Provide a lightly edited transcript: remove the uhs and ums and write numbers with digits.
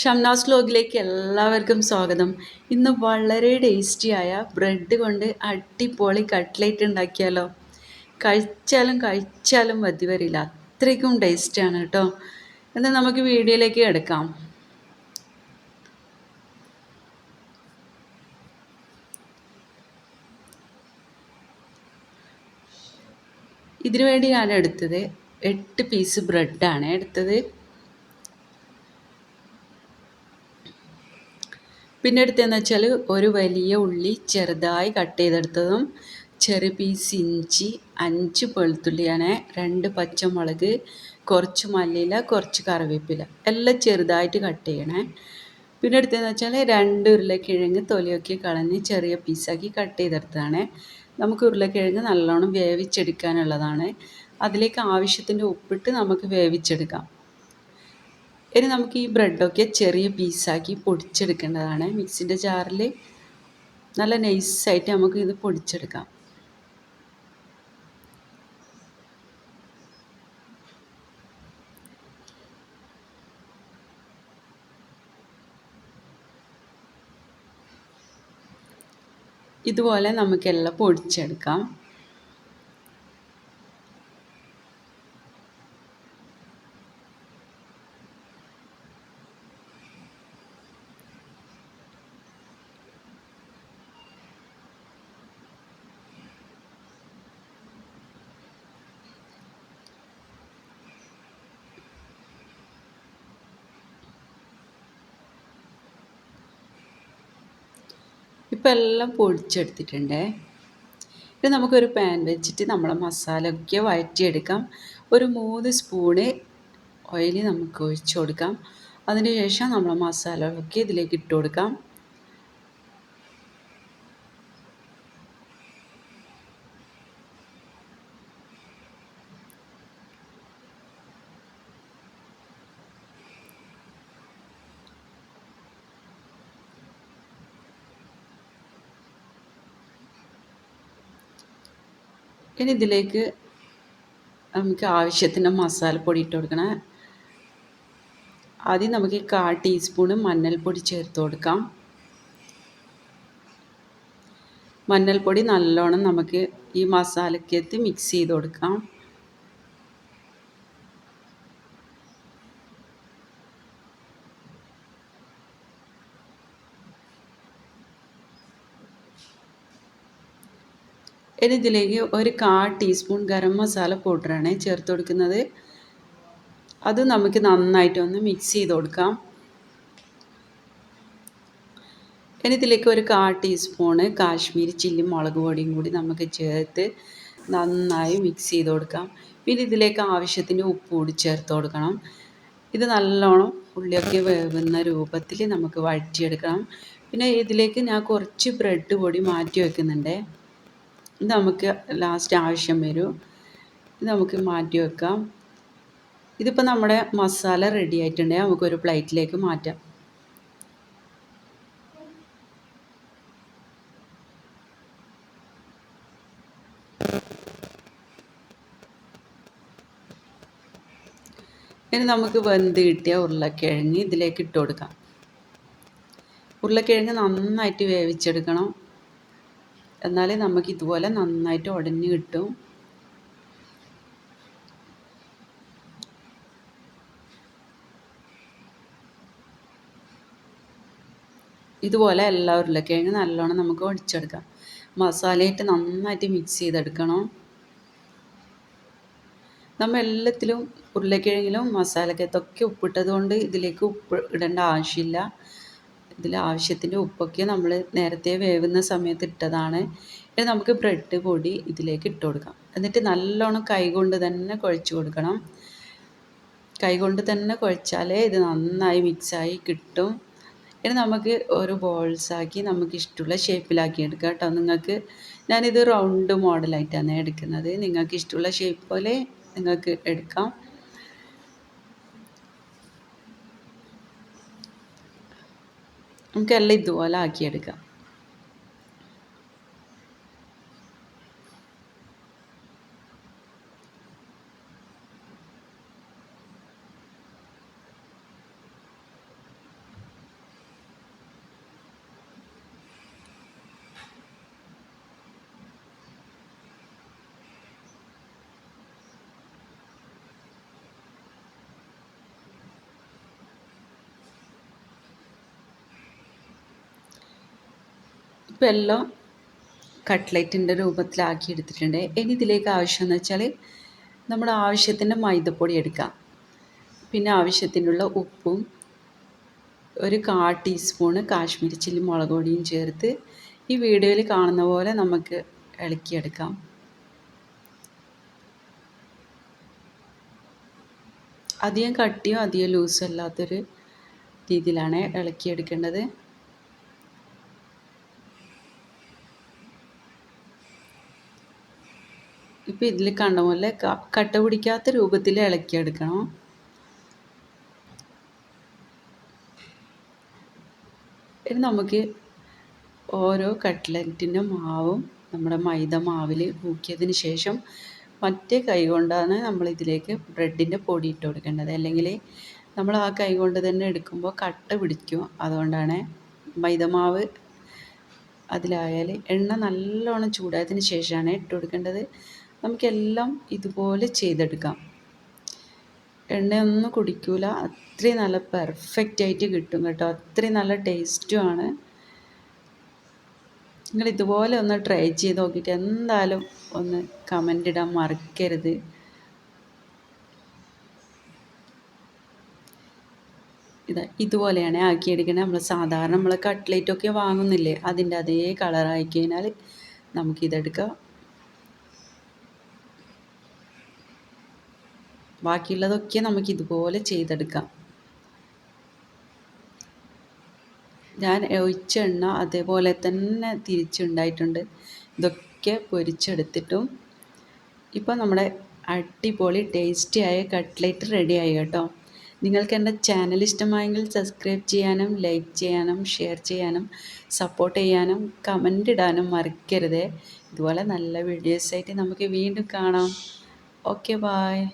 ഷംനാസ് വ്ലോഗിലേക്ക് എല്ലാവർക്കും സ്വാഗതം. ഇന്ന് വളരെ ടേസ്റ്റിയായ ബ്രെഡ് കൊണ്ട് അടിപൊളി കട്ട്ലേറ്റ് ഉണ്ടാക്കിയാലോ. കഴിച്ചാലും കഴിച്ചാലും മതി വരില്ല, അത്രയ്ക്കും ടേസ്റ്റാണ് കേട്ടോ. എന്നാൽ നമുക്ക് വീഡിയോയിലേക്ക് എടുക്കാം. ഇതിനു വേണ്ടി ഞാൻ എടുത്തത് 8 പീസ് ബ്രെഡാണ് എടുത്തത്. പിന്നെ എടുത്തതെന്ന് വെച്ചാൽ ഒരു വലിയ ഉള്ളി ചെറുതായി കട്ട് ചെയ്തെടുത്തതും, ചെറിയ പീസ് ഇഞ്ചി, 5 വെളുത്തുള്ളിയാണ്, 2 പച്ചമുളക്, കുറച്ച് മല്ലിയില, കുറച്ച് കറിവേപ്പില, എല്ലാം ചെറുതായിട്ട് കട്ട് ചെയ്യണേ. പിന്നെ എടുത്തതെന്ന് വെച്ചാൽ 2 ഉരുളക്കിഴങ്ങ് തൊലിയൊക്കെ കളഞ്ഞ് ചെറിയ പീസാക്കി കട്ട് ചെയ്തെടുത്തതാണ്. നമുക്ക് ഉരുളക്കിഴങ്ങ് നല്ലോണം വേവിച്ചെടുക്കാനുള്ളതാണ്. അതിലേക്ക് ആവശ്യത്തിൻ്റെ ഉപ്പിട്ട് നമുക്ക് വേവിച്ചെടുക്കാം. ഇനി നമുക്ക് ഈ ബ്രെഡൊക്കെ ചെറിയ പീസാക്കി പൊടിച്ചെടുക്കേണ്ടതാണ്. മിക്സിൻ്റെ ജാറിൽ നല്ല നൈസായിട്ട് നമുക്ക് ഇത് പൊടിച്ചെടുക്കാം. ഇതുപോലെ നമുക്കെല്ലാം പൊടിച്ചെടുക്കാം. ഇപ്പം എല്ലാം പൊടിച്ചെടുത്തിട്ടുണ്ട്. ഇനി നമുക്കൊരു പാൻ വെച്ചിട്ട് നമ്മളെ മസാലയൊക്കെ വഴറ്റിയെടുക്കാം. ഒരു 3 സ്പൂണ് ഓയിൽ നമുക്ക് ഒഴിച്ച് കൊടുക്കാം. അതിന് ശേഷം നമ്മളെ മസാലകളൊക്കെ ഇതിലേക്ക് ഇട്ട് കൊടുക്കാം. ഇനി ഇതിലേക്ക് നമുക്ക് ആവശ്യത്തിന് മസാലപ്പൊടി ഇട്ട് കൊടുക്കണം. ആദ്യം നമുക്ക് 1/4 ടീസ്പൂണ് മഞ്ഞൾപ്പൊടി ചേർത്ത് കൊടുക്കാം. മഞ്ഞൾപ്പൊടി നല്ലോണം നമുക്ക് ഈ മസാലക്കകത്ത് മിക്സ് ചെയ്ത് കൊടുക്കാം. ഇനി ഇതിലേക്ക് ഒരു 1/4 ടീസ്പൂൺ ഗരം മസാല പൗഡറാണ് ചേർത്ത് കൊടുക്കുന്നത്. അത് നമുക്ക് നന്നായിട്ടൊന്ന് മിക്സ് ചെയ്ത് കൊടുക്കാം. ഇനി ഇതിലേക്ക് ഒരു 1/4 ടീസ്പൂണ് കാശ്മീരി ചില്ലി മുളക് പൊടിയും കൂടി നമുക്ക് ചേർത്ത് നന്നായി മിക്സ് ചെയ്ത് കൊടുക്കാം. പിന്നെ ഇതിലേക്ക് ആവശ്യത്തിന് ഉപ്പ് കൂടി ചേർത്ത് കൊടുക്കണം. ഇത് നല്ലോണം ഉള്ളിയൊക്കെ വേവുന്ന രൂപത്തിൽ നമുക്ക് വഴറ്റിയെടുക്കണം. പിന്നെ ഇതിലേക്ക് ഞാൻ കുറച്ച് ബ്രെഡ് പൊടി മാറ്റി വയ്ക്കുന്നുണ്ട്. ഇത് നമുക്ക് ലാസ്റ്റ് ആവശ്യം വരും. ഇത് നമുക്ക് മാറ്റി വെക്കാം. ഇതിപ്പോൾ നമ്മുടെ മസാല റെഡി ആയിട്ടുണ്ടെങ്കിൽ നമുക്കൊരു പ്ലേറ്റിലേക്ക് മാറ്റാം. ഇനി നമുക്ക് വെന്ത് കിട്ടിയ ഉരുളക്കിഴങ്ങ് ഇതിലേക്ക് ഇട്ട് കൊടുക്കാം. ഉരുളക്കിഴങ്ങ് നന്നായിട്ട് വേവിച്ചെടുക്കണം, എന്നാലേ നമുക്ക് ഇതുപോലെ നന്നായിട്ട് ഉടഞ്ഞ് കിട്ടും. ഇതുപോലെ എല്ലാ ഉരുളക്കിഴങ്ങ് നല്ലോണം നമുക്ക് ഒഴിച്ചെടുക്കാം. മസാലയിട്ട് നന്നായിട്ട് മിക്സ് ചെയ്തെടുക്കണം. നമ്മൾ എല്ലാത്തിലും ഉരുളക്കിഴങ്ങിലും മസാലക്കകത്തൊക്കെ ഉപ്പിട്ടത് കൊണ്ട് ഇതിലേക്ക് ഉപ്പ് ഇടേണ്ട ആവശ്യമില്ല. ഇതിൽ ആവശ്യത്തിൻ്റെ ഉപ്പൊക്കെ നമ്മൾ നേരത്തെ വേവുന്ന സമയത്ത് ഇട്ടതാണ്. ഇനി നമുക്ക് ബ്രെഡ് പൊടി ഇതിലേക്ക് ഇട്ട് കൊടുക്കാം. എന്നിട്ട് നല്ലോണം കൈകൊണ്ട് തന്നെ കുഴച്ച് കൊടുക്കണം. കൈകൊണ്ട് തന്നെ കുഴച്ചാലേ ഇത് നന്നായി മിക്സായി കിട്ടും. ഇനി നമുക്ക് ഒരു ബോൾസാക്കി നമുക്ക് ഇഷ്ടമുള്ള ഷേപ്പിലാക്കി എടുക്കാം കേട്ടോ. ഞാനിത് റൗണ്ട് മോഡലായിട്ടാണ് എടുക്കുന്നത്. നിങ്ങൾക്ക് ഇഷ്ടമുള്ള ഷേപ്പ് പോലെ നിങ്ങൾക്ക് എടുക്കാം. നമുക്കെല്ലാം ഇതുപോലെ ആക്കിയെടുക്കാം. ഇപ്പോൾ എല്ലാം കട്ട്ലറ്റിൻ്റെ രൂപത്തിലാക്കി എടുത്തിട്ടുണ്ട്. ഇനി ഇതിലേക്ക് ആവശ്യമെന്ന് വെച്ചാൽ നമ്മുടെ ആവശ്യത്തിന് മൈദപ്പൊടി എടുക്കാം. പിന്നെ ആവശ്യത്തിനുള്ള ഉപ്പും ഒരു 1/4 ടീസ്പൂണ് കാശ്മീരി ചില്ലി മുളക് പൊടിയും ചേർത്ത് ഈ വീഡിയോയിൽ കാണുന്ന പോലെ നമുക്ക് ഇളക്കിയെടുക്കാം. അധികം കട്ടിയോ അധികം ലൂസോ അല്ലാത്തൊരു രീതിയിലാണ് ഇളക്കിയെടുക്കേണ്ടത്. ഇപ്പോൾ ഇതിൽ കണ്ട പോലെ കട്ട പിടിക്കാത്ത രൂപത്തിൽ ഇളക്കിയെടുക്കണം. ഇനി നമുക്ക് ഓരോ കട്ട്ലറ്റിൻ്റെ മാവും നമ്മുടെ മൈദ മാവിൽ മുക്കിയതിന് ശേഷം മറ്റേ കൈ കൊണ്ടാണ് നമ്മൾ ഇതിലേക്ക് ബ്രെഡിൻ്റെ പൊടി ഇട്ട് കൊടുക്കേണ്ടത്. അല്ലെങ്കിൽ നമ്മൾ ആ കൈ കൊണ്ട് തന്നെ എടുക്കുമ്പോൾ കട്ട പിടിക്കും. അതുകൊണ്ടാണ് മൈദമാവ് അതിലായാൽ എണ്ണ നല്ലോണം ചൂടായതിന് ശേഷമാണ് ഇട്ട് കൊടുക്കേണ്ടത്. നമുക്കെല്ലാം ഇതുപോലെ ചെയ്തെടുക്കാം. എണ്ണയൊന്നും കുടിക്കില്ല, അത്രയും നല്ല പെർഫെക്റ്റ് ആയിട്ട് കിട്ടും കേട്ടോ. അത്രയും നല്ല ടേസ്റ്റുമാണ്. നിങ്ങൾ ഇതുപോലെ ഒന്ന് ട്രൈ ചെയ്ത് നോക്കിയിട്ട് എന്തായാലും ഒന്ന് കമൻ്റ് ഇടാൻ മറക്കരുത്. ഇതുപോലെയാണ് ആക്കിയെടുക്കണത്. നമ്മൾ സാധാരണ നമ്മൾ കട്ട്ലേറ്റൊക്കെ വാങ്ങുന്നില്ലേ, അതിൻ്റെ അതേ കളറായി കഴിഞ്ഞാൽ നമുക്കിതെടുക്കാം. ബാക്കിയുള്ളതൊക്കെ നമുക്കിതുപോലെ ചെയ്തെടുക്കാം. ഞാൻ ഒഴിച്ച എണ്ണ അതേപോലെ തന്നെ തിരിച്ചുണ്ടായിട്ടുണ്ട്. ഇതൊക്കെ പൊരിച്ചെടുത്തിട്ടും ഇപ്പോൾ നമ്മുടെ അടിപൊളി ടേസ്റ്റിയായ കട്ട്ലേറ്റ് റെഡിയായി കേട്ടോ. നിങ്ങൾക്ക് എൻ്റെ ചാനൽ ഇഷ്ടമായെങ്കിൽ സബ്സ്ക്രൈബ് ചെയ്യാനും ലൈക്ക് ചെയ്യാനും ഷെയർ ചെയ്യാനും സപ്പോർട്ട് ചെയ്യാനും കമൻ്റ് ഇടാനും മറക്കരുത്. ഇതുപോലെ നല്ല വീഡിയോസായിട്ട് നമുക്ക് വീണ്ടും കാണാം. Okay, bye.